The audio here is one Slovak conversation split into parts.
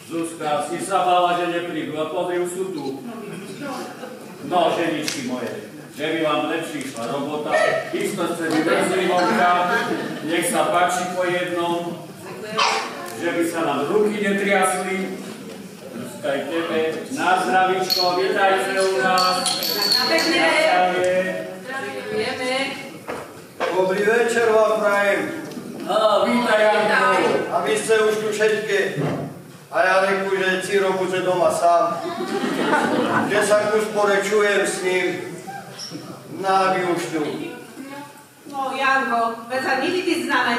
Zuzka, si sa bála, že neprídu a pozri, už sú tu. No, ženičky moje, že by vám lepší šla robota, isto ste vydrzli vonka, nech sa páči po jednom, že by sa nám ruky netriasli. Zuzka, aj tebe, na zdravíčko, vítajte u nás. Na pekné. Ďakujeme. Dobrý večer vám prajem. Vítaj, Janko. A vy ste už tu všetky. A ja reku, že Ciro bude doma sám. Že sa tu sporečujem s ním. Na vyučtu. No, Janko, veď sa nikdy známe.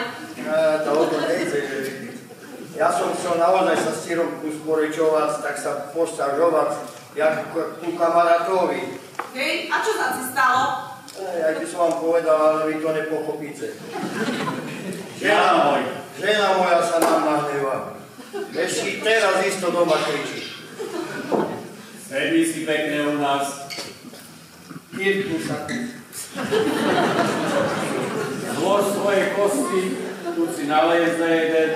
To o to nejde. Ja som chcel naozaj sa s Cirom tu sporečovať, tak sa postažovať, jak ku kamarátovi. Hej, a čo sa ti stalo? Ja by som vám povedal, ale vy to nepochopíte. Žena moja sa nám nahneva. Ešte teraz isto doma kričí. Sedí si pekne u nás. Kirku sa tu. Zlož svoje kosti, tu si naleješ za jeden.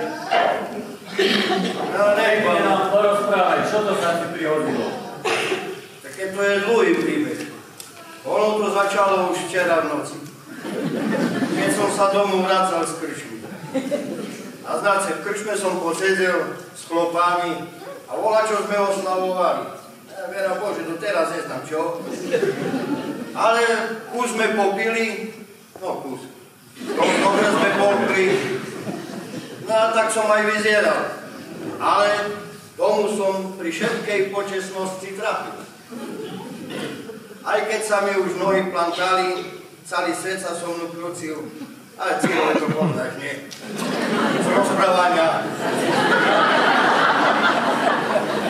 No, Pekne nám porozprávaj, čo to sa ti prihodilo? Také to je dlhý príbeh. Ono to začalo už včera v noci. Keď som sa domu vracal z krčmy. A znáte, v krčme som posedel s chlopami a volačo sme oslavovali. Vera Bože, to teraz neznám čo. Ale kus sme popili, no kus. Dobre sme popili. No a tak som aj vyzieral. Ale tomu som pri všetkej počestnosti trafil. Aj keď sa mi už nohy plantali, celý svet sa so mnou krúcil. Ale Ciro, to poznáš, nie? Z rozprávania.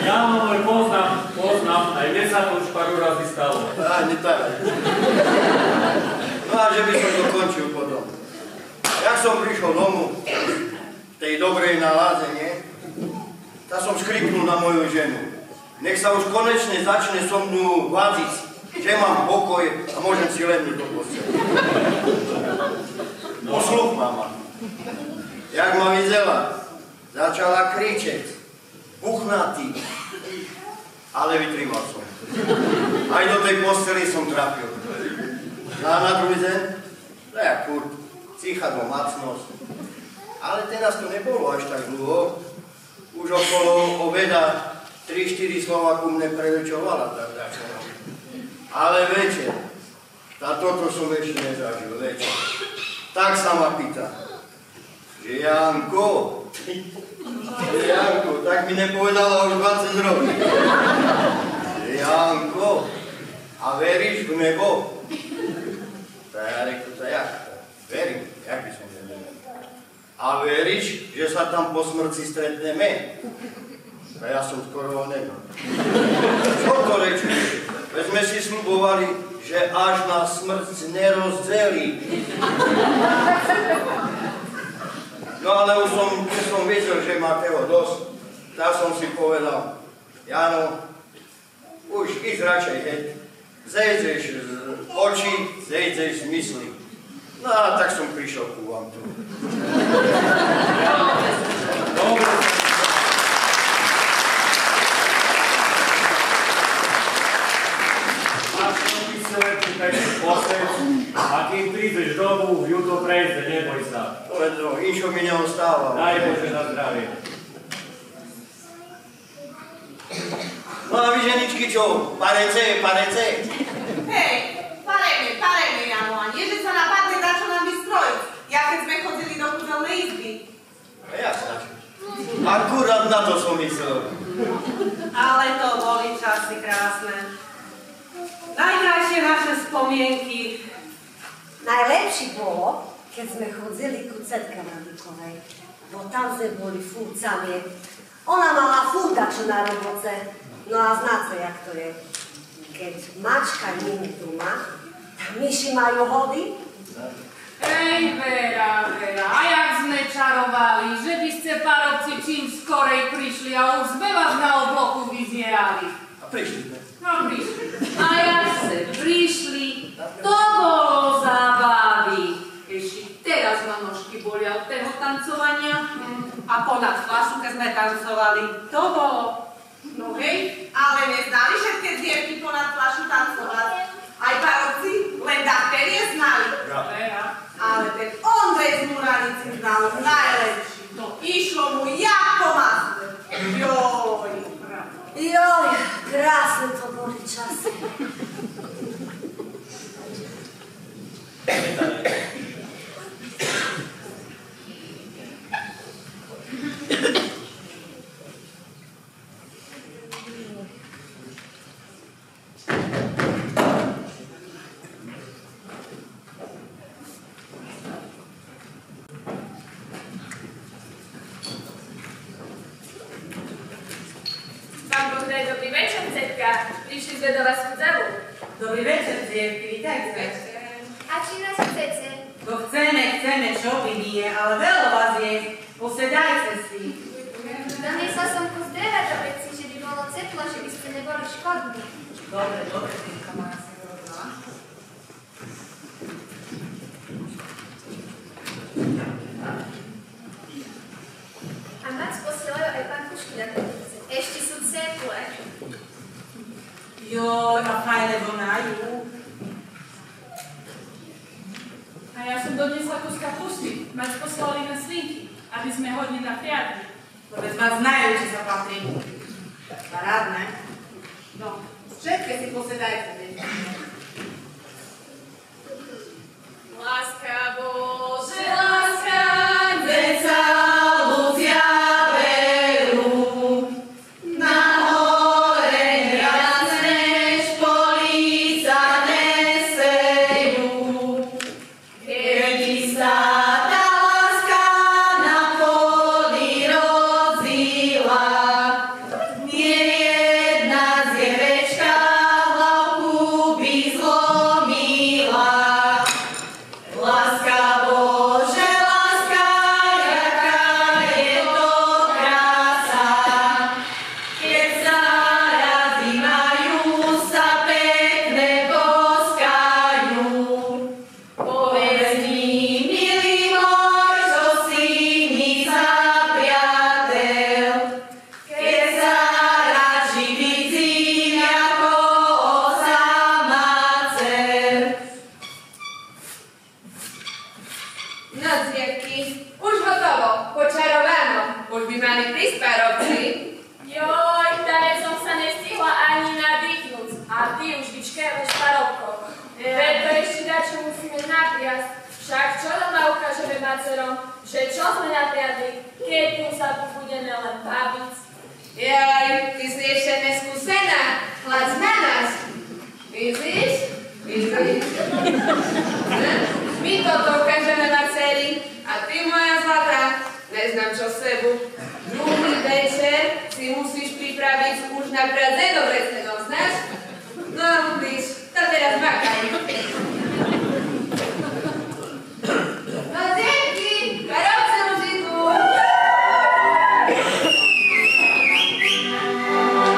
Ja môj poznám, aj mne sa to už pár razy stalo. Ani tak. No a že by som dokončil potom. Jak som prišiel domu, v tej dobrej nálade, nie? Tak som skriknul na moju ženu. Nech sa už konečne začne so mnou vádziť, že mám pokoj a môžem si lednúť do postele. Posluch, mama. Jak ma videla, začala kričeť, buchnatý, ale vytrimal som. Aj do tej postely som trafil. No a na druhý deň, jak furt, cicha domácnosť. Ale teraz to nebolo až tak dlho. Už okolo obeda 3-4 slova ku mne prelečovala. Ale večer, toto som ešte nezažil, večer. Tak sa ma pýta, že Janko, tak mi nepovedala už 20 rokov. Že Janko, a veríš v nebo? Tak ja reku, to jak? Verím, jak by som neveril. A veríš, že sa tam po smrti stretneme? A ja som skoro nemal. Čo to rečí? Veď sme si slubovali, že až na smrť nerozdelí. No ale už som videl, že má toho dosť. Tak som si povedal, Jano, už ísť radšej heď. Zejdeš z očí, zejdeš z mysli. No a tak som prišiel ku vám tu. Dobre. A kým prídeš domu, ju to prejde, neboj sa. No, inšo mi neostáva. Daj Bože na zdravie. No a vy ženičky čo? Parece? Hej, parejme, Jano, a nie, že sa napadne za čo nám vystrojiť. Ja keď sme chodili do kúzelnej izby. Jasná. Akurát na to som myslel. Ale to boli časy krásne. Najkrajšie naše spomienky. Najlepší bolo, keď sme chodzili ku Cetke Vandikovej, bo tam sme boli furt sami. Ona mala furt dačo na roboce, no a znáte, jak to je. Keď mačka nie je doma, tak myši majú hody. Ej, Vera, a jak sme čarovali, že by ste parobci čím skorej prišli a už sme vás na obloku vyzierali. A prišli sme. No prišli. A jak ste prišli, to bolo zábavy. Ešte teraz ma nožky bolia od toho tancovania. A ponad flašu, keď sme tancovali, to bolo. No hej, ale neznali všetky dievky ponad flašu tancovať. Aj parobci, len dakterie znali. Vera. Ale ten Ondrej z Muranici znal najlepší. To išlo mu jak po masle. Joj. Joj, krásne to boli časy. Dobrý večer, Cetka. Prišli sme do vás v celu. Dobrý večer, dziewki, witajcie. A či nás chcete? Bo chceme, čo vynie, ale veľa vás je. Posedajte si. Doniesla som kus dreva do veci, že by bolo teplo, že by ste neboli škodní. Dobre, tým kamara si rozvala. A mať posielajú aj pankušky na konice. Ešte sú teplé. Joj, a fajne vonajú. A ja som doniesla kus kapusty. Mať poslali na slinky, aby sme hodili na priadky. Vôbec ma znajú, či sa patrí. Parádne. No, všetky si posedajte. Láska Bože, láska, Deca Lucia Peru, na hore jasné špoli sa nesejú. Keď sa tá láska na poli rodzila, nie jedna zjevečka hlavku by zlomila. Láska Bože, láska, jaká je to krása, keď sa razy majú, sa pekne boskajú. Povedz mi, milý môj, čo si mi za priateľ, keď sa radši vidím ako osama dcer. No, dziewki, už gotovo, počarovano. Už by mali prísť parobci. Joj, tak som sa nestihla ani nadýchnuť. A ty už vyčkaješ parobko. Preto ešte dačo musíme napriasť. Však čo doma ukážeme macerom, že čo sme napriadli, keď tu sa tu budeme len baviť. Joj, ty si ešte neskúsená. Hľad na nás. Vidíš? Vidíš? My toto ukážeme maceri. A ty, moja zlatá, neznám čo sebu. Druhý večer si musíš pripraviť už na Praze dobre seno, znáš? No, víš, to teraz makaj. No, dzięki! Karolce muziku! Thank you.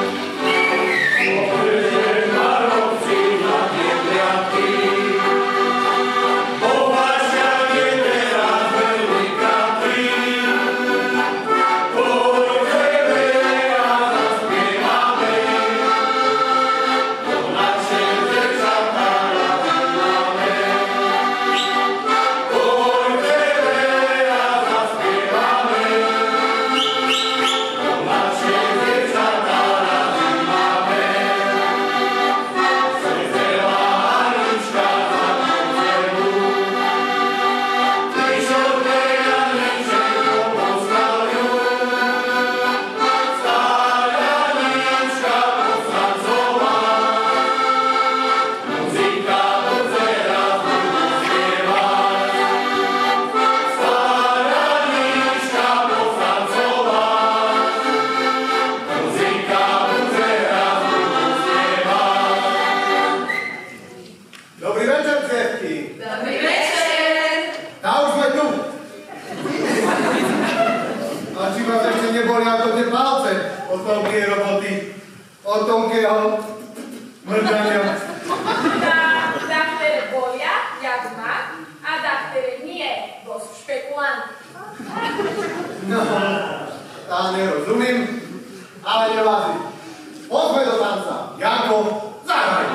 od toľkej roboty, od toľkého mrdania. Daktere bolia, jak má, a daktere nie, bo sú špekulanti. No, tá nerozumím, ale nevadí. Poďme do tanca. Janko, zahraj!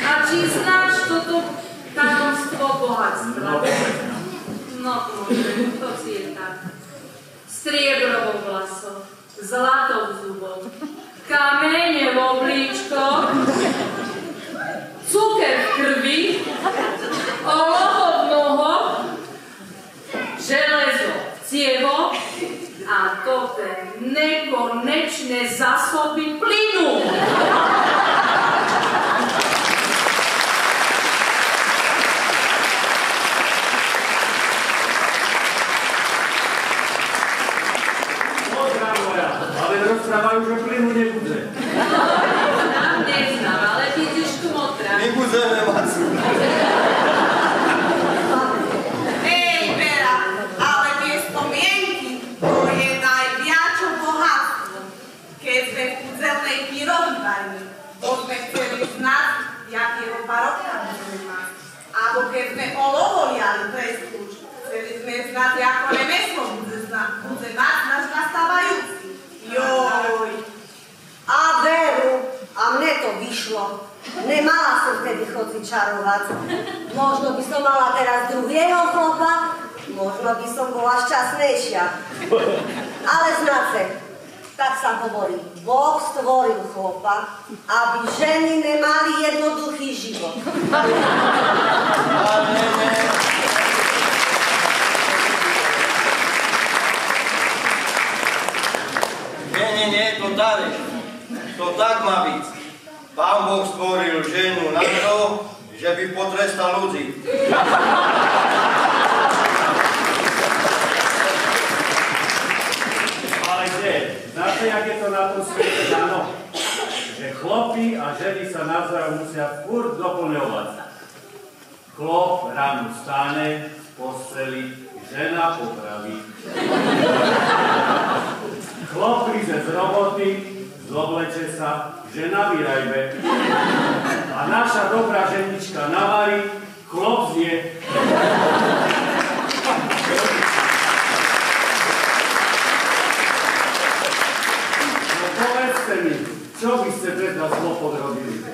A či znáš toto tajomstvo bohatstva? No, to si je tak. Striebro vo vlasoch, zlato v zuboch, kamene v oblíčkoch, cuker v krvi, olovo v nohoch, železo v cievoch a toto nekonečné zásoby plynu. Rozprávajú, že plynu nebude. Neznám, ale vidíš tu motra. My budeme mať. Hej, Vera, ale tie spomienky, to je najviačo bohatstvo. Keď sme v kúzelnej pyrohýbajni, bo sme chceli znať, jakého baroka budeme mať. Alebo keď sme olovoliali preskúč, chceli sme znať, ako remeslo bude mať náš nastávajúci. Joj. A veru, a mne to vyšlo. Nemala som vtedy chodci čarovať. Možno by som mala teraz druhého chlopa, možno by som bola šťastnejšia. Ale znáte, tak sa hovorí, Boh stvoril chlopa, aby ženy nemali jednoduchý život. Nie, to tady. To tak má byť. Pán Boh stvoril ženu na to, že by potrestal ľudí. Ale kde? Znáte, jak je to na tom svete dáno? Že chlopy a ženy sa navzájom musia furt doplňovať. Chlop ráno vstane z posteli, žena popraví. Chlop príde z roboty, zobleče sa, žena vyrajbe. A naša dobrá ženička navarí, chlop zje. No povedzte mi, čo by ste predľa chlopot robili?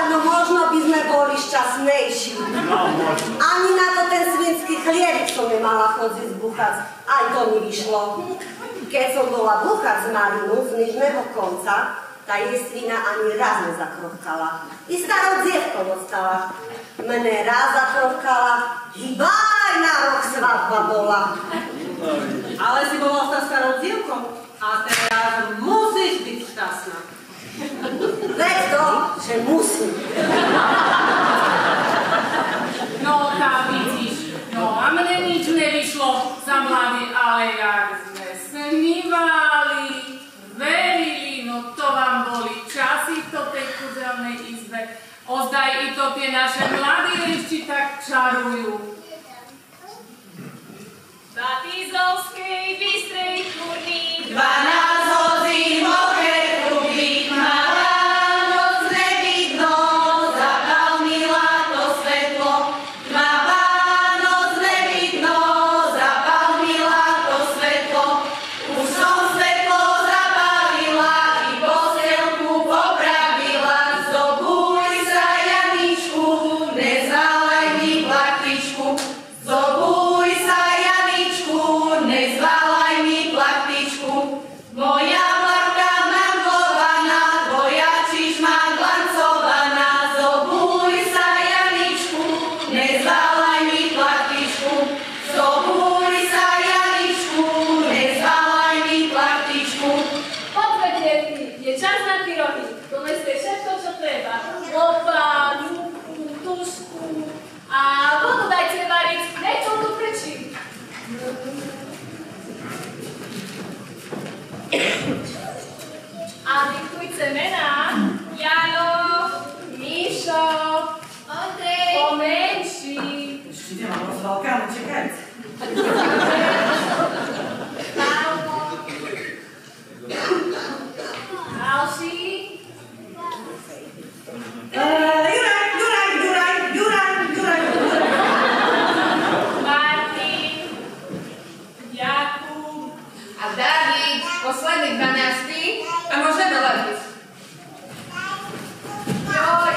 No možno by sme boli šťastnejší. No možno. Ani na to ten svinský chlierik som nemala chodiť zbuchať. Aj to mi vyšlo. Keď som bola búchať z Marinu z nižného konca, tá jestvina ani raz nezakrovkala. I starou dzievkou ostala. Mne raz zakrovkala, iba aj na rok svadba bola. Ale si bola sa starou dievkou a teraz musíš byť šťastná. Veď to, že musím. No, tá vidíš, no a mne nič nevyšlo za mladý, ale jak sme snívali, verili, no to vám boli časy v tej kúzelnej izbe. Ozdaj i to tie naše mladí ešte tak čarujú. Batizovskej bystrej kurny 12 hodín mokré truby, malá noc nevidno, zapal milá to svetlo. Malá noc nevidno, zapal milá to svetlo. Už som svetlo zapálila i posteľku popravila. Zobuj sa, Janičku, nezvalaj mi plachtičku. Zobuj sa, Janičku, nezvalaj mi plachtičku. Moja plachta mangovaná, tvoja čižma glancovaná. Zobuj sa, Janičku, nezvalaj mi plachtičku. Zobuj sa, Janičku, nezvalaj mi plachtičku. Poďme, dievky, je čas na pyrohy. Doneste všetko, čo treba. Lopa, ruku, tušku a vodu dajte variť, nechcem tu prečí. A diktujte mená. Jano, Míšo, Ondrej, pomenší. Ešte nemám rozvalka, ale čakajte. Pavlo. Ďalší. Juraj. Martin. Jakub. A David, posledný 12. A môžeme lepiť. Joj,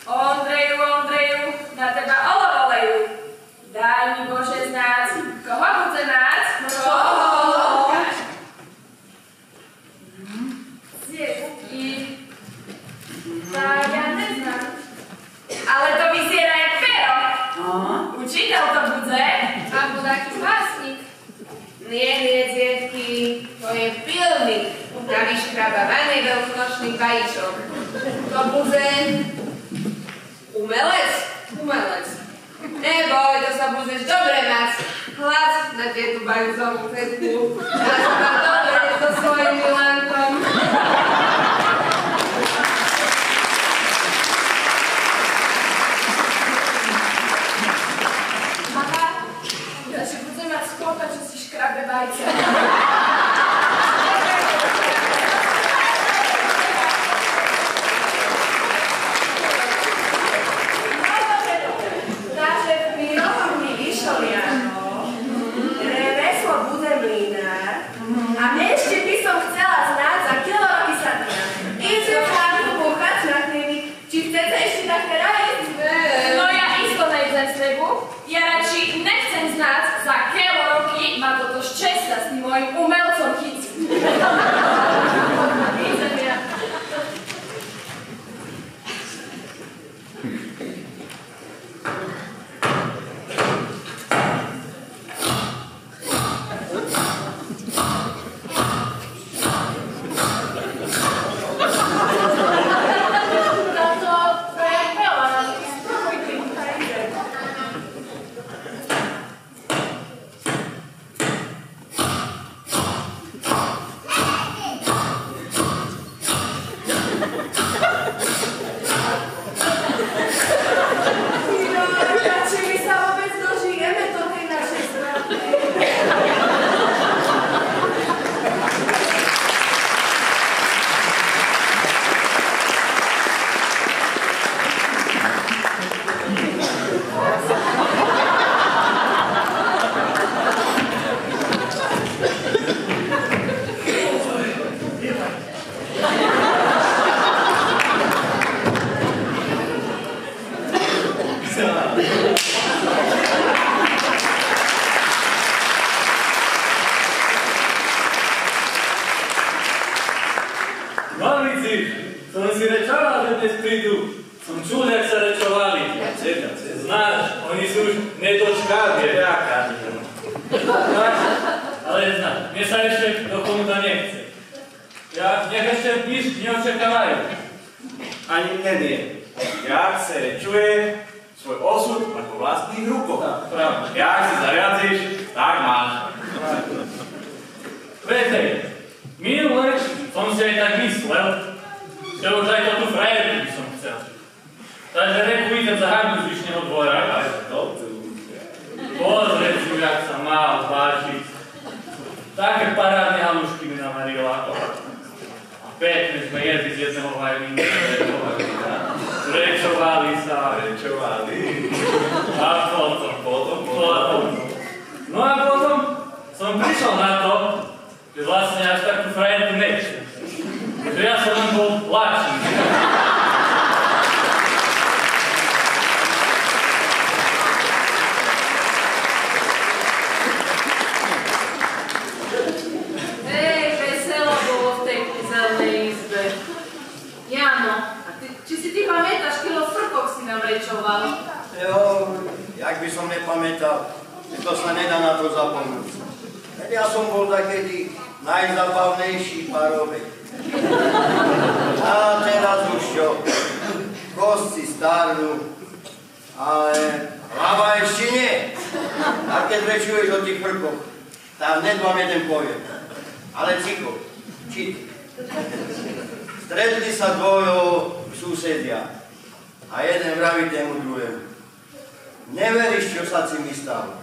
Ondreju, na teba olovo lejú. Daj mi Bože znát, koho chce náť? Koho? Zjesky. Tak ja neznám. Ale to vyzerá jak pero. Učiteľ to bude. Alebo taký básnik. Nie, dziewki, to je pilnik na vyškrabávanej veľkonočných vajíčok. To bude umelec. Neboj, to sa budeš dobre mať. Hlad na tietu bajúcovú fetku. Ja sa tam dobre so svojím Milankom. Mama, ja si budem mať skôpa, čo si škrabe vajce. A ešte by som chcela znať, za kilo roky sa dňa. Idete v chánku búchať na chvíli, či chcete ešte také rajsť? No ja isto nejdem s nebu. Ja radši nechcem znať, za kilo roky ma toto šťastia s tým mojim umelcom chytí. Idem ja. Stretli sa dvojo susedia a jeden vraví tému druhému. Neveríš, čo sa si mi stalo.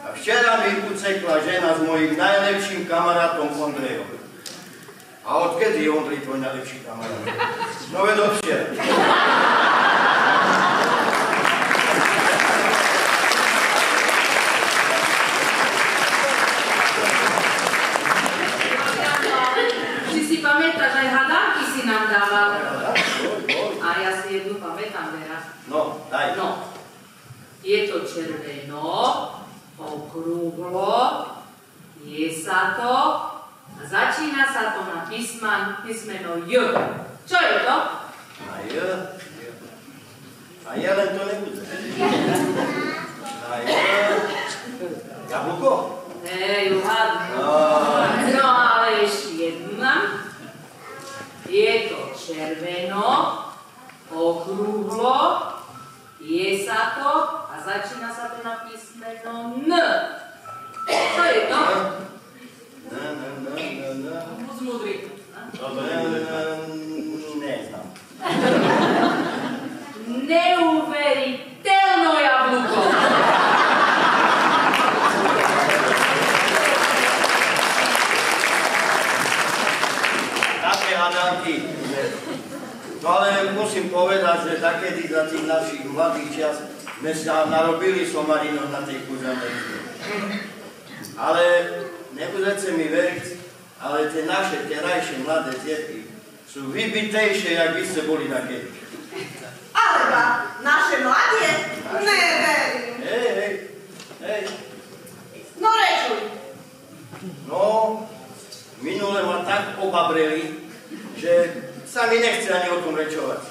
A včera mi ucekla žena s mojím najlepším kamarátom Ondrejom. A odkedy je Ondrej tvoj najlepší kamarát? No veď od včera. Či si pamätáš, aj hadánky si nám dával. A to pamätám, Vera. No, daj. No, je to červeno, okrúhlo, je sa to a začína sa to na písmeno J. Čo je to? A J. A ja len to nebude. A J. Jablko? Hej, uhádnu. No, ale ešte jednu mám. Je to červeno, okrúhlo, je sa to a začína sa to na písmeno N. Čo je to? Moc múdry. Neznám. Neuveriteľné jablko. Také hádavky. No ale musím povedať, že takedy za tých našich mladých čas sme sa narobili somarinov na tej kúzelnej izbe. Ale nebudete mi veriť, ale tie naše terajšie mladé deti sú vybitejšie, jak vy ste boli takedy. Alebo naše mladie? Neverím. Hej. No rečuj. No, minule ma tak obabreli, že sa mi nechce ani o tom rečovať.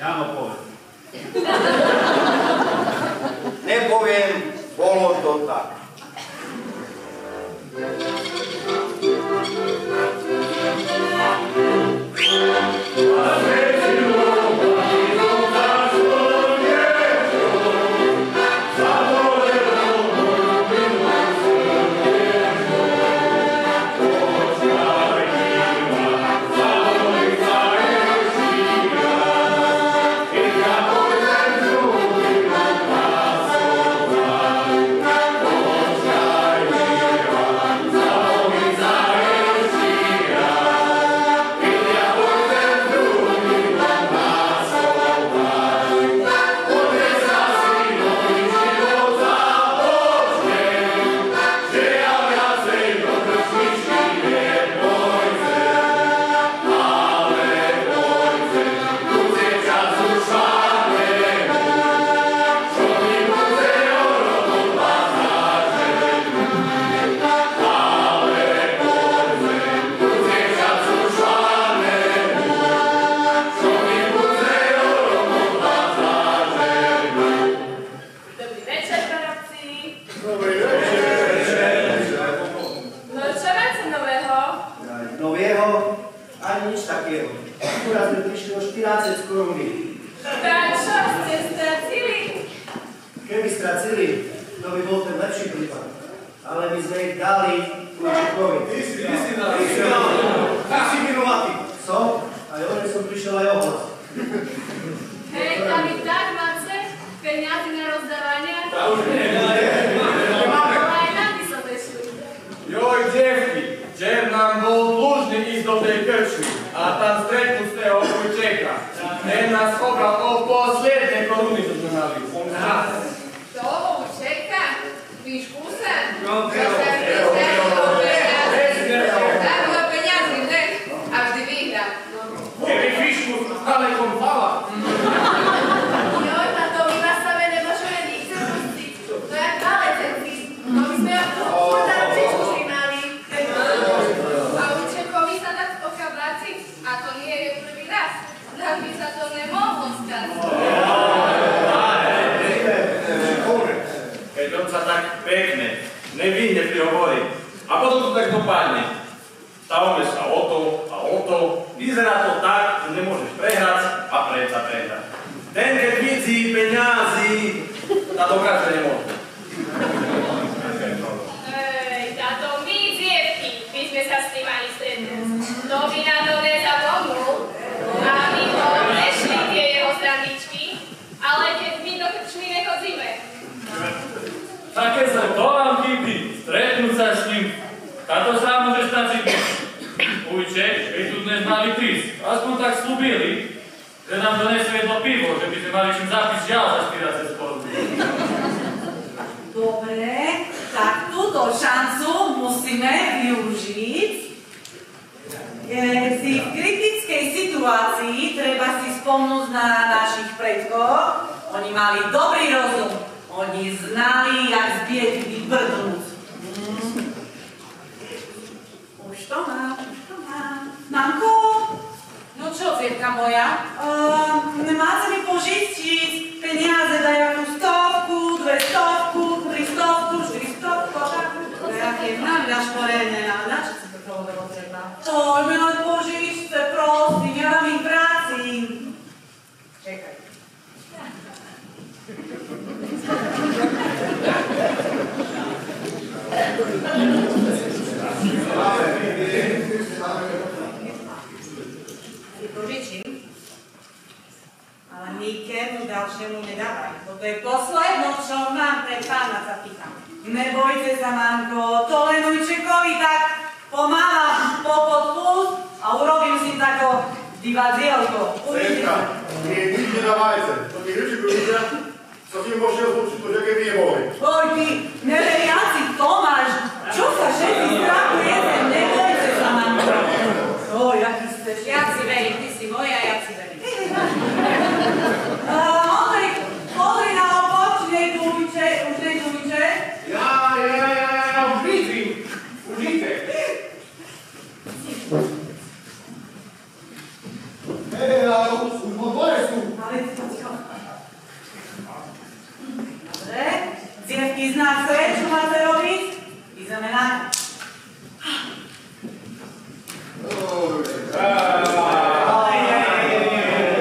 Jano, povedz. Nepoviem, bolo to tak. Si v kritickej situácii situácii treba si spomnúť na našich predkov. Oni mali dobrý rozum. Oni znali, jak z biedy vyprdnúť. Už to mám. Mamko? No čo, Zierka moja? Máte mi požičiť peniaze, daj jakú 100, 200, 300, 400. Jakie znam našporené, ale na čo sa to toho treba? Oj, mi len požičte, prosím, ja vám ich vrátim. Čekaj. Si požičím, ale nikému ďalšiemu nedávaj. Toto je posledno, čo mám pre pána, sa pýtam. Nebojte sa, mamko, to len ujčekovi tak pomáham po podpus a urobím si tako divadzielko. Sérka, nie, nič nedávajte. To ti hryči ľudia, sa s tým môžete odlučiť, to že keby neboli. Oj, ty, neveriaci Tomáš, čo sa všetci strahujete? Nebojte sa, mamko. Oj, aký ste, ja si verím, ty si moja, ja si verím. Pozri na oboč, už nejdújte. Ja, už vidím. Už ide. Ale už dvore sú. Dobre, dziewki znacie, čo máte robiť? Ideme na to.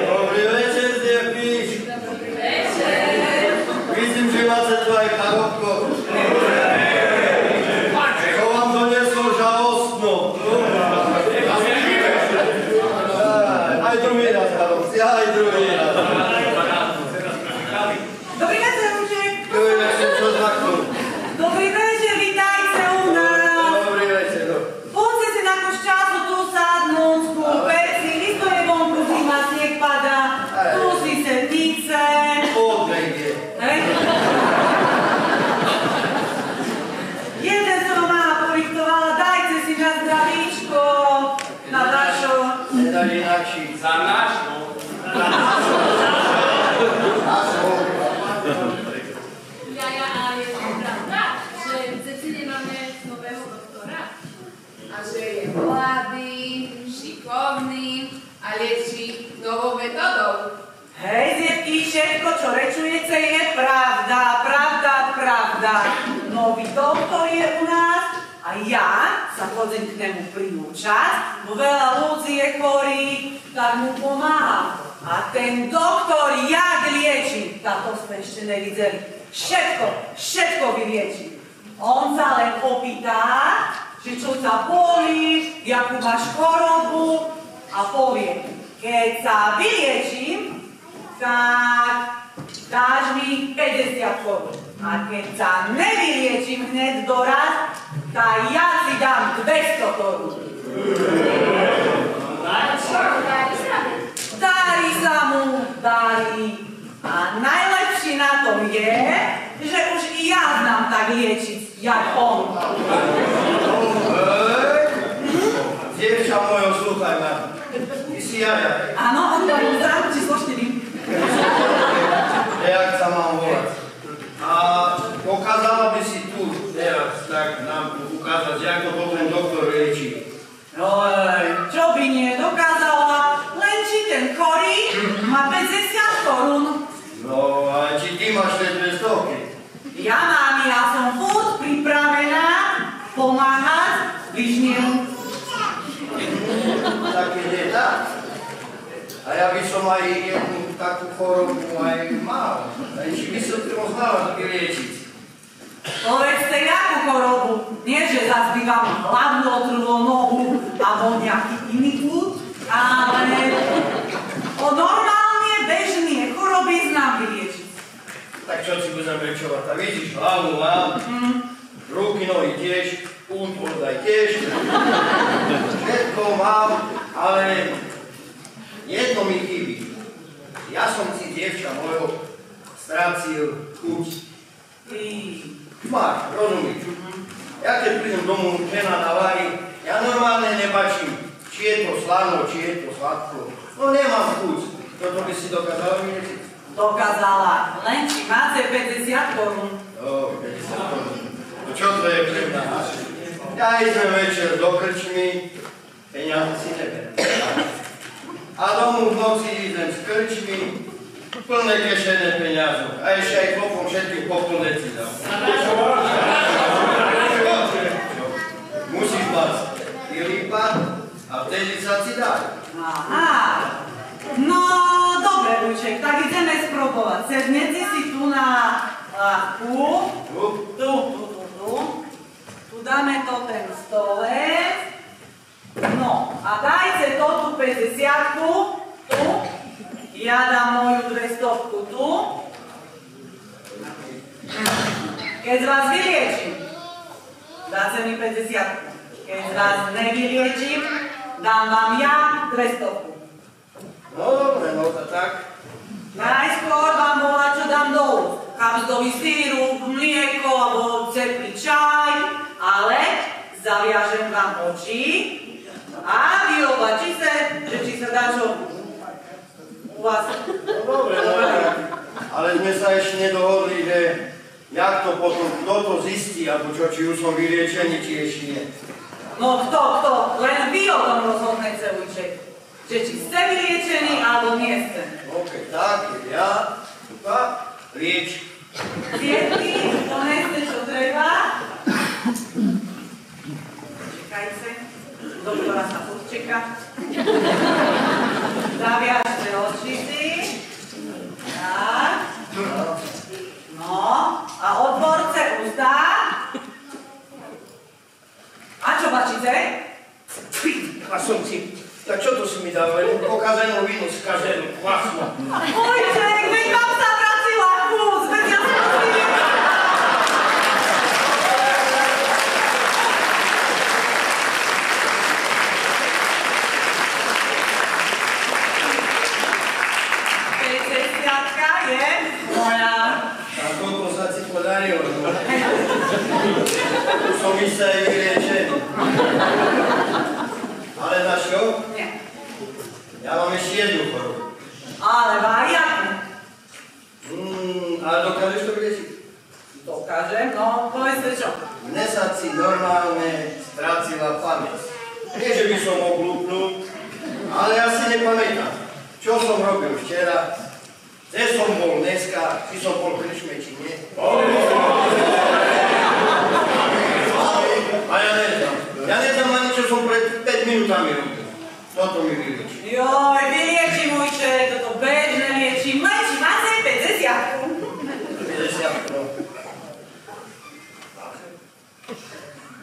Dobrý večer, dziewki. Dobrý večer. Vidím, že máte tu aj karobko. To vám donieslo žalostno. Aj druhý raz, karobci, aj druhý raz. Dobrý večer, Ruček. Dobrý večer, čo znaknú? Dobrý večer, vítajte u nás. Dobrý večer. Poďte si na kus času tu sadnúť, skúpeť si, isto je vonku, zima, sneh padá, tu si sednice. Poďme kde. Hej? Jeden som máma poriktovala, dajte si na zdravíčko, na vašo. Nedali inakší. Za nášho. Jaja, ale je to pravda, že v Cecine máme nového doktora? A že je mladý, šikovný a lieči novou metodou. Hej, dziewki, všetko, čo rečujete, je pravda. Nový doktor je u nás a ja sa chodím k nemu prinúčať, bo veľa ľudí je chorých, tak mu pomáham. A ten doktor jak lieči, to sme ešte nevideli. Všetko vylieči. On sa len opýta, že čo sa bolí, jakú máš chorobu a povie, keď sa vyliečím, tak dáš mi 50 korún. A keď sa nevyliečím hneď doraz, tak ja si dám 200 korún. Darí sa mu. A najlepšie na tom je, že už i ja znám tak liečiť, jak on. Dievča mojo, slúchaj ma. Ty si Jaja. Áno, on bol za číslo 4. Jak sa mám volať. A dokázala by si tu teraz tak nám ukázať, ako to ten doktor lieči. Čo by nie dokázala, len či ten chorý má 50 korún. No, ale či ty máš tie 200? Ja som furt pripravená pomáhať bližniemu. Tak je tak. A ja by som aj jednu takú chorobu aj mal. Aj či by som to znala vyliečiť. Povedzte, jakú chorobu? Nie, že zas by vám hlavnú otrvlo nohu alebo nejaký iný kút, ale o normálne bežné choroby znám vyliečiť. Tak čo si budem rečovať? Tak vidíš, hlavu mám, ruky, nohy tiež, pút aj tiež. Všetko mám, ale jedno mi chybí. Ja som si, dievča mojho, strácil chuť. Máš, rozumíš? Ja keď prídem domov, žena navarí, ja normálne nebačím, či je to slano, či je to sladko. No nemám chuť. Toto by si dokázala vyliečiť? Dokázala. Len či máte 50 korún. 50 korún. No čo to je pre mňa? Ja idem večer do krčmy, peniaze si neberiem. A domu v noci idem z krčmy, plné kešené peniazov. A ešte aj klopom všetkým po pol deci dám. Musíš mať výlipa a vtedy sa ti dá. Aha. No, dobre, Vujček, tak ideme spróbovať. Sednete si tu na ľahku. Tu. Tu dáme to ten stolec. No, a dajte to tu 50-ku. Tu. Ja dám moju 200-ku tu. Keď vás vyliečím, dáte mi 50-ku. Keď vás nevyliečím, dám vám ja 200-ku. No dobre, no to tak. Najskôr vám volá, čo dám dolu. Kapstový sírup, mlieko alebo teplý čaj, ale zaviažem vám oči a vy oblačíte, že či sa dá čo u vás. No dobre, ale sme sa ešte nedohodli, že jak to potom, kto to zistí, alebo čo, či už som vyliečený, či ešte nie. No kto? Len vy o tom rozhodnete, Vujček. Že či ste vyliečení, alebo nie ste. OK, tak, ja, lieč. Vietky, to neste, čo treba. Čekajte, doktora sa počeka. Zaviažte oči si. Tak. No, a otvorte ústa. A čo bačíte? A som si, tak čo to si mi dal, len pokazenú vínu, skaženú, kvasnú. Vujček, veď vám sa vracila kus, veď ja som si... Petesiatka je moja. A koľko sa ti podarilo, no? Už som myslel aj vyliečený. Ale na čo? Nie. Ja mám ešte jednu chorobu. Ale variantne. Ale dokážeš to vyliečiť? Dokážem, no povedzte čo. Mne sa si normálne strácila pamäť. Nie, že by som oglúpnul, ale ja si nepamätám, čo som robil včera, kde som bol dneska, či som bol kričme, či nie. A ja neznám. Ja neznám ani, čo som pred 5 minútami robil. Toto mi vylieči. Joj, vylieči Vujček, toto bežne lieči. Mlečí, máte 50. 50, no.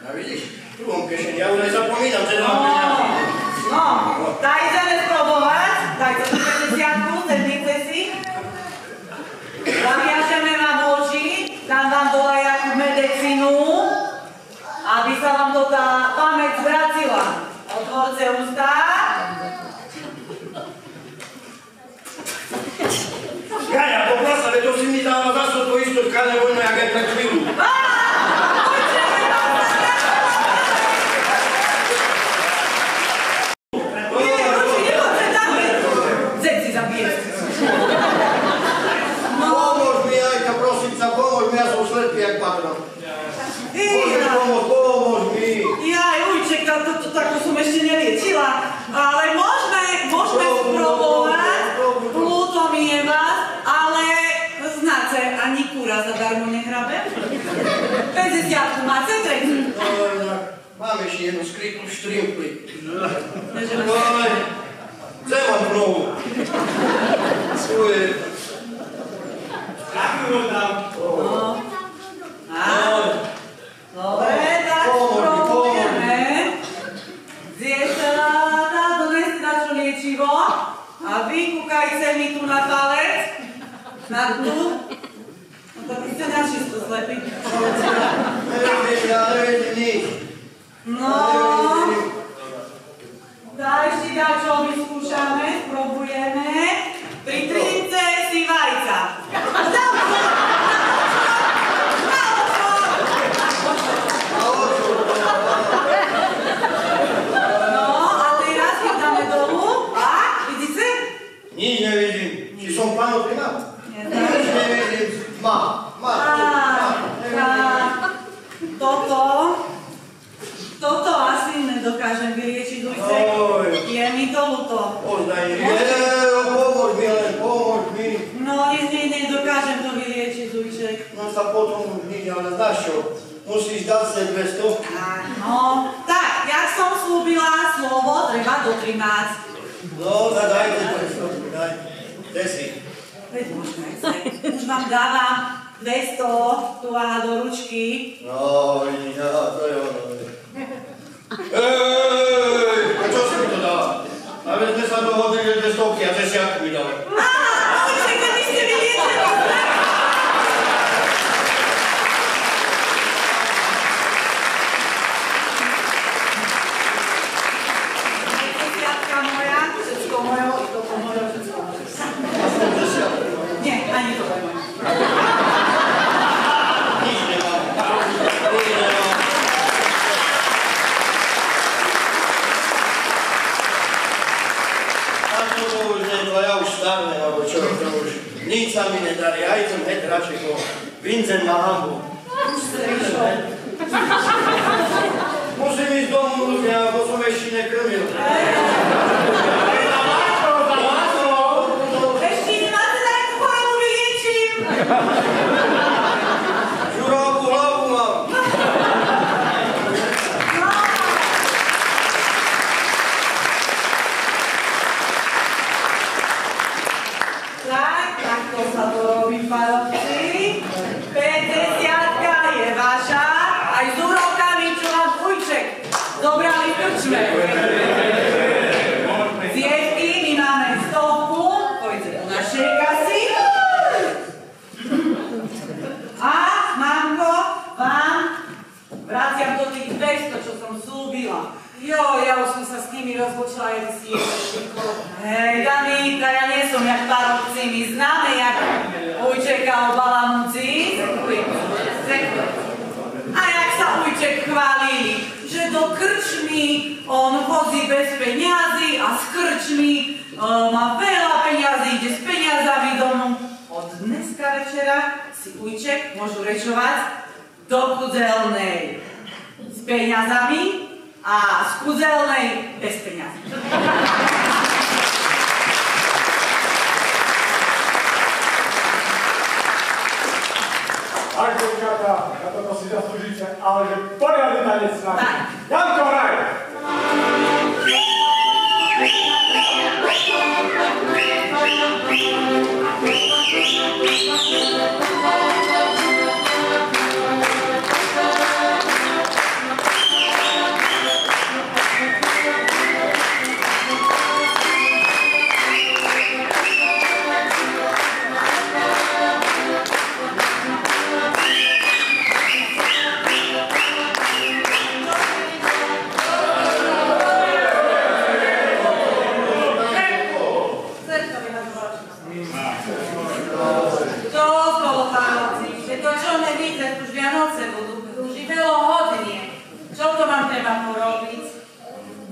A vidíš, v druhom kešení, ja už aj zapomínam, že mám peniazy. No, tak ideme spróbovať. Dajte tu 50, sednite si. Zaviažeme vám oči, dám vám dole jakú medicínu, aby sa vám to tá pamäť zvracila. Otvorte ústa. Kaja, to prasa, veď to si mi dáva zase to isto tkané vojno, jak aj pre chvíľu. Pomôž mi, Ajka, prosím sa, pomôž mi, ja som slepý, jak padno. Pomôž mi. Jaj, Vujček, takto som ešte neliečila, ale môžeme spróbovať, plúto mi je vás, ale znáte, ani kúra zadarmo nehrabe. 50 máte, tretiu? Mám ešte jednu skrytú štrimpli. Ale, kde mám nohu? Svoje. Dobre, tak spróbujeme. Zjete doneste naše liečivo a vy kúkajte mi tu na palec, na tu. No to by ste načisto slepí. Ja nevedím nič. No, ešte čo vyskúšame, spróbujeme. Pritrinte si vajca. No, a teraz ich dáme dolu. A, vidíte? Nič nevidím. Či som pánu primám? Nič nevidím. Má. Toto asi nedokážem vyliečiť, Ujček. Je mi to ľúto. Poznaj, pomôž mi. No, nedokážem to vyliečiť, Ujček. No sa potom už nič, ale znáš čo? Musíš dať sa 200. No, tak, jak som slúbila, slovo treba dotrimať. No, dajte 200, daj. Kde si? Veď možno, už vám dávam 200 tu a do ručky. No, vidíš, to je ono. Ej, a čo si mi to dala? A veď sme sa dohodli, že 200 a 10 mi dala. Ujček, keby ste vyliečili. Ani to je moje. Nič nemám. A to už nie, ja už starné, alebo čo, to už nič sa mi nedarí. Ja idem hneď radšej po Vincent má hambu. Musím ísť domů ľudia, bo som ešte nekrmil. Žurovú hlavu mám. Takto sa to robí, parobci. 50-ka je vaša, aj s úrokami, čo vám Ujček zobrali v krčme. Dziewki, my máme 100, pojďte do našej kasy. A, mamko, vám vraciam do tých 200, čo som slúbila. Jo, ja už som sa s nimi rozločila, jak si ježiško. Hej, Danita, ja nie som jak parobci, my známe, jak Ujčeka o balamúci. A jak sa Ujček chválili, že do krčmy on chodí bez peňazí a z krčmy má veľa peňazí, ide s peňazami domov. Od dneska večera si Ujček môžu rečovať do kúzelnej s peňazami a z kúzelnej bez peňazí. Tak, devčatá, na toto si zaslúžite, ale že poriadny tanec s nami. Janko, hraj!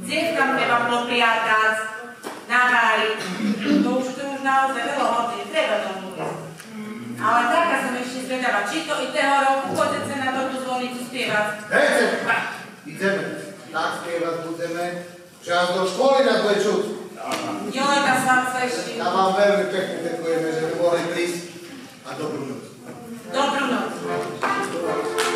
Dziewkam treba popriatať, naháriť. To už naozaj veľa hodín, treba tomu ísť. Ale taká som ešte zvedavá, či to i toho roku chodete na dobrú zvonicu spievať. Hejte, ideme. Tak spievať budeme, že až do školy nás bude čuť. Jolka sa ešte. Ja vám veľmi pekne ďakujeme, že by mohli prísť a dobrú noc. Dobrú noc. Ujček,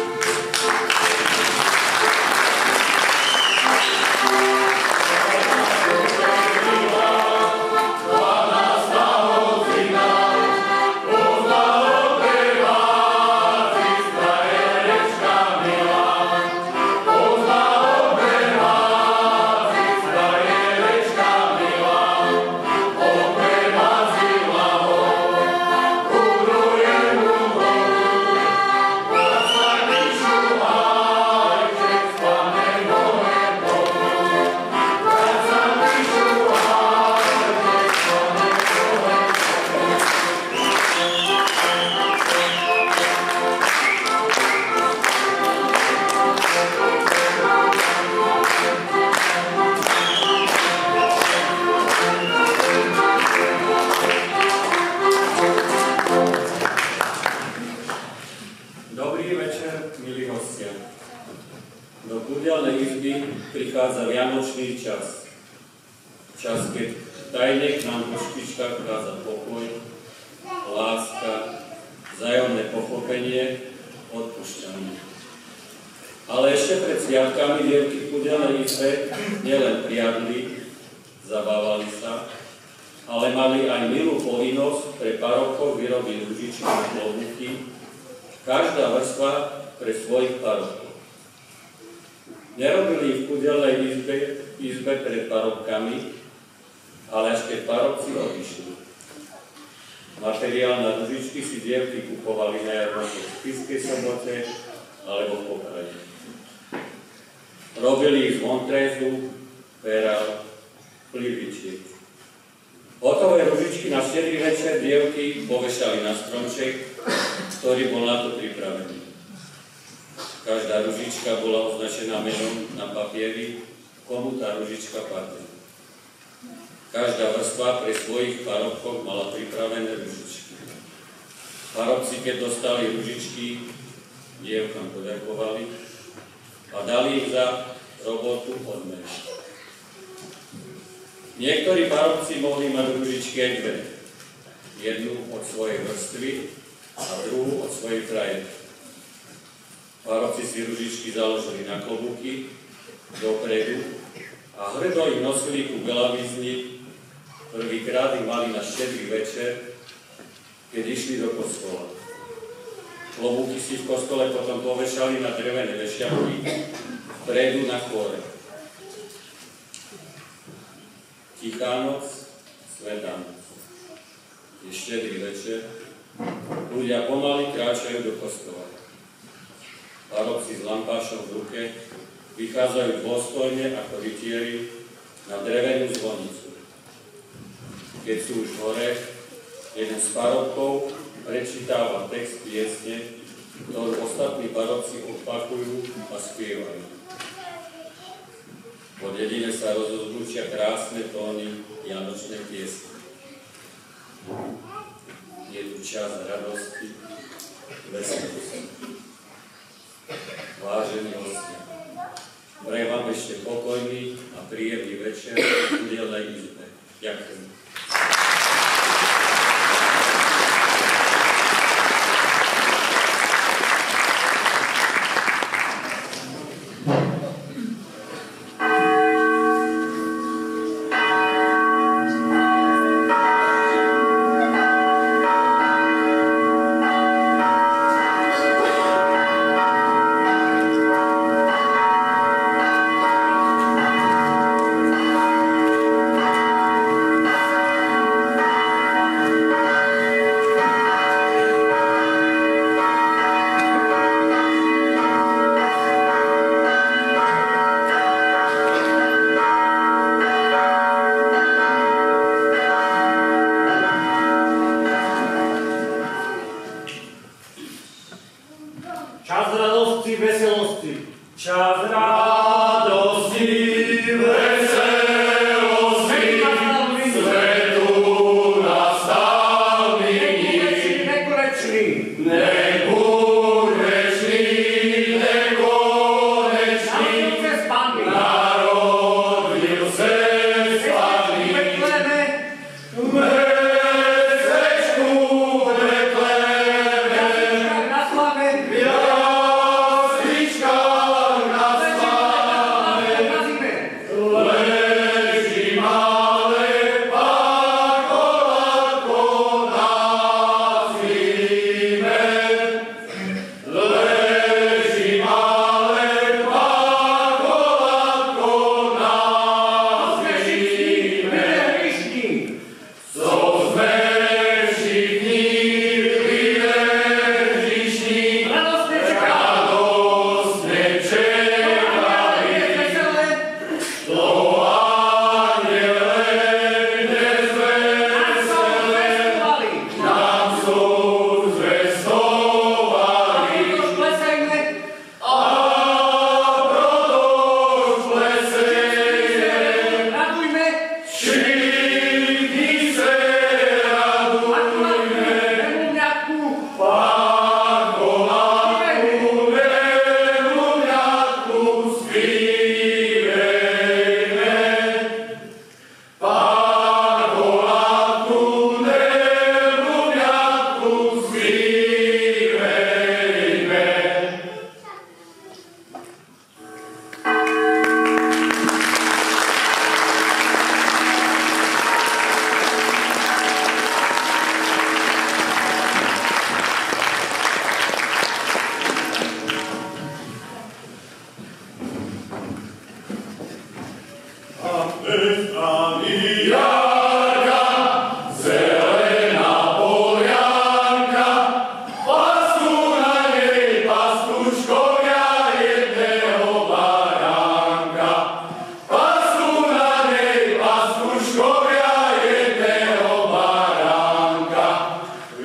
možný čas. Čas, keď tajne k nám Božkička vchádza pokoj, láska, vzájomné pochopenie, odpúšťanie. Ale ešte pred sviatkami dievky v Pudelnej izbe nielen priadli, zabávali sa, ale mali aj milú povinnosť pre parokov vyrobiť ružičky a klobúky, každá vrstva pre svojich parokov. Nerobili ich v Pudelnej izbe pred parokami, ale až keď parobci odišli. Materiál na ružičky si dievky kupovali na jarmoku v Spišskej Sobote alebo v Poprade. Robili ich z Montrézu, perál, plivičiek. Hotové ružičky na štedrý večer dievky povešali na stromček, ktorý bol na to pripravený. Každá ružička bola označená menom na papieri, komu tá ružička patrí. Každá vrstva pre svojich parobkov mala pripravené ružičky. Parobci, keď dostali ružičky, dievkam poďakovali a dali im za robotu odmenu. Niektorí parobci mohli mať ružičky aj dve. Jednu od svojej vrstvy a druhú od svojej frajerky. Parobci si ružičky založili na klobúky dopredu a hrdo ich nosili ku gelavízni. Prvýkrát ich mali na štedrý večer, keď išli do kostola. Klobúky si v kostole potom povešali na drevené vešiaky vpredu na chóre. Tichá noc, svätá noc. Je štedrý večer, ľudia pomaly kráčajú do kostola. Parobci s lampášom v ruke vychádzajú dôstojne ako rytieri na drevenú zvonicu. Keď sú už hore, jeden z parobkov prečítáva text piesne, ktorú ostatní parobci opakujú a spievajú. Po dedine sa rozozvučia krásne tóny vianočnej piesne. Je tu čas radosti, veselosti. Vážení hostia, prajem vám ešte pokojný a príjemný večer v Pudelnej izbe. Ďakujem.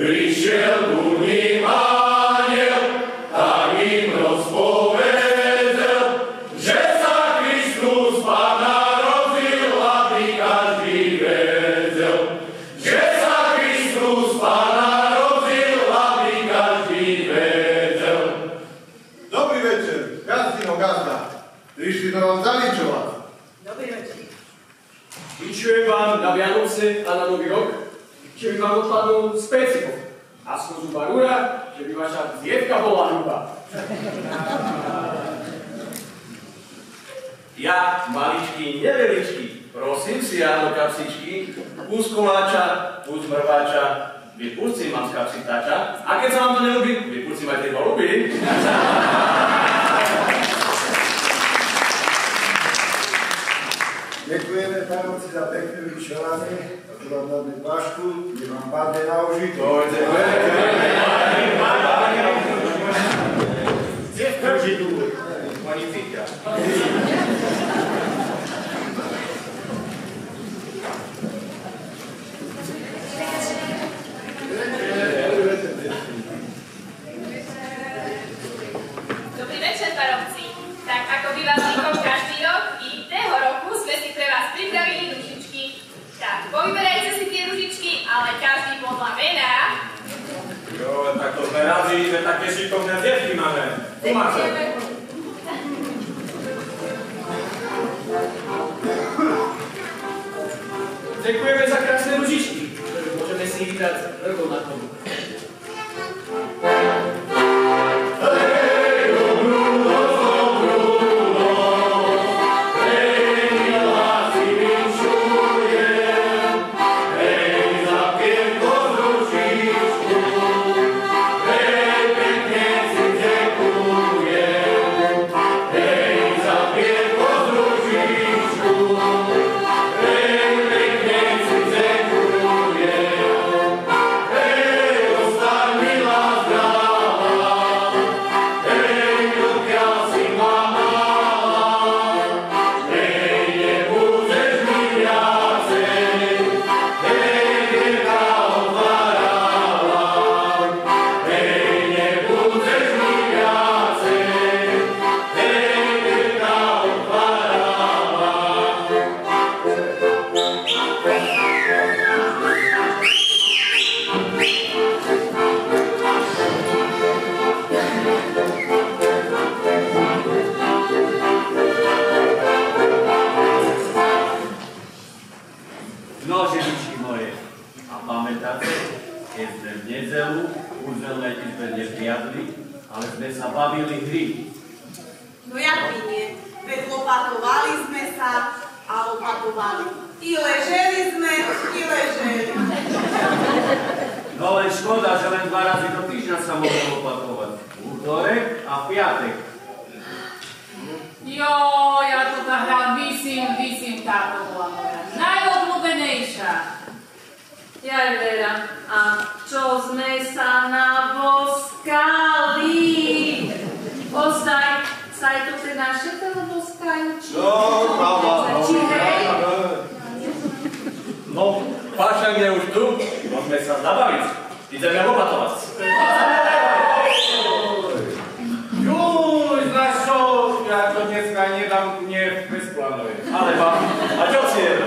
prišiel ku ním anjel, tak im rozpovedal, že sa Kristus Pán narodil, aby každý vedel. Že sa Kristus Pán narodil, aby každý vedel. Dobrý večer, gazdino gazda. Prišli sme vám zaličovať. Dobrý večer. Vyčujem vám na Vianoce a na Nový rok, že by vám odpadnul z pecikov. A skôr zuba rúra, že by vaša zjedka bola hruba. Ja, maličký, neveličký, prosím si ja do kapsičky, kus koláča, kus mrváča, vypúci mám z kapsy tača, a keď sa vám to nelúbi, vypúci aj tie holuby. Ďakujeme pánoci za pekné vyšovanie, a tu vám dáme pášku, kde vám padne na užito. Dziewka Żydu, Monicika. Dobrý večer, parovci. Tak ako býva zvykom každý rok, i tého roku sme si pre vás pripravili ružičky. Tak povyberajte si tie ružičky, ale každý podľa mena. Jo, tak to sme radi, že také šikovné dziewki máme. Pomáce. Ďakujeme za krásne ružičky. Môžeme si ich dať rovno na tomu. Noženičky moje, a pamätáte, keď sme v nedelu úzelnej izbe nepriadli, ale sme sa bavili hry. No jak by nie? Veď lopatovali sme sa a lopatovali. I leželi sme, i leželi. No len škoda, že len 2 razy do týždňa sa môže lopatovať. Útorek a v piatek. Jo, ja to tá hra vysím, táto bola moja najobľúbenejšia. Jaj, Vera, a čo sme sa navoskali? Ostaj, saj to tie naše boskajú, či? No, chápa. Či hej? No, páčak je už tu, môžeme sa zabaviť. Ideme lopatovať. Juj, znaš čo? Ja to dneska nedám, nesplánujem. Ale vám, a čo si je?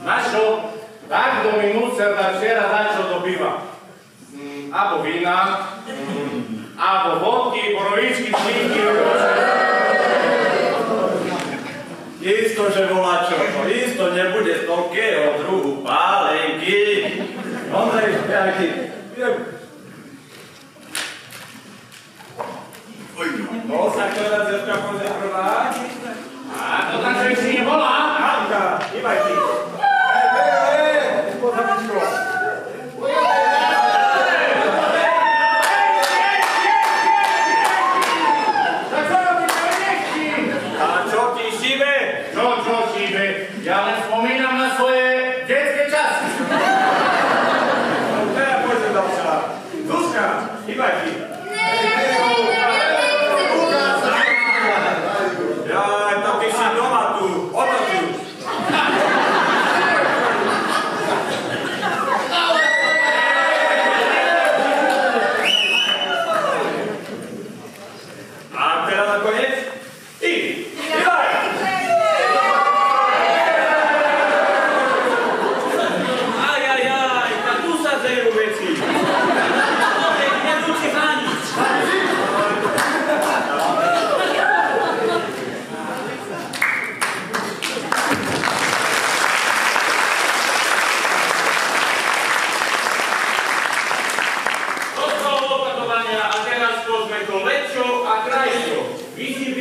Znaš čo? Tak do mi musel dať včera dačo do piva. Abo vína, abo vodky, borovičky, činky. Isto, že voláčo, isto nebude z toľkého druhu pálenky. Ondrej, nejaký. No sa ktorá dzevka pozrie prvá. A to tak, že si nevolá. Anka, iba ty. Ja len spomínam na svoje detské časy. Teraz poďme ďalšia. Zuzka, hýbaj ty. moja, a teraz poďme to lepšou a krajšou. Visím.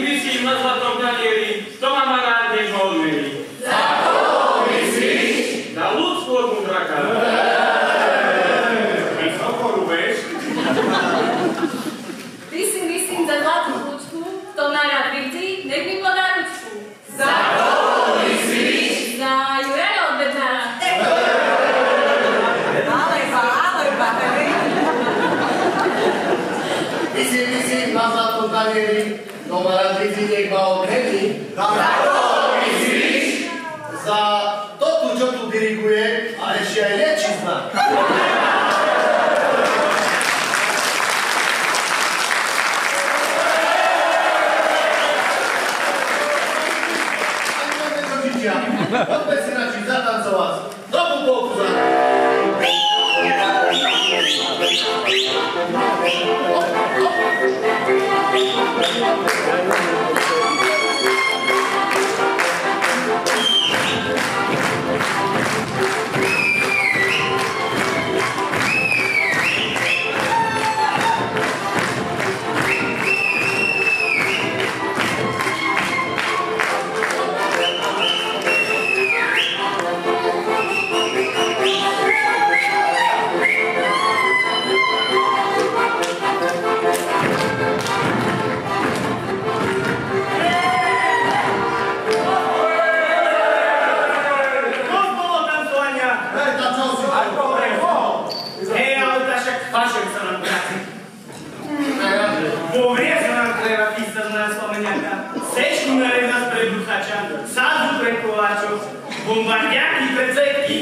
Visím na zlatom tanieri, to ma rád než odmení. Za koho myslíš? Za ľudskú od mudraka. Vysoko rubeš. Visím za zlatú kľúčku, to ma rád vidí, nech mi podá ručku. Za koho myslíš? Za Juraja od Bednára. Visím na zlatom tanieri, to ma rád vidí, nech ma odmení. Za koho myslíš? Za totu, čo tu diriguje a ešte aj lieči zna. Poďme si radšej zatancovať. Trochu polku za. Bombardiaky, pecetky.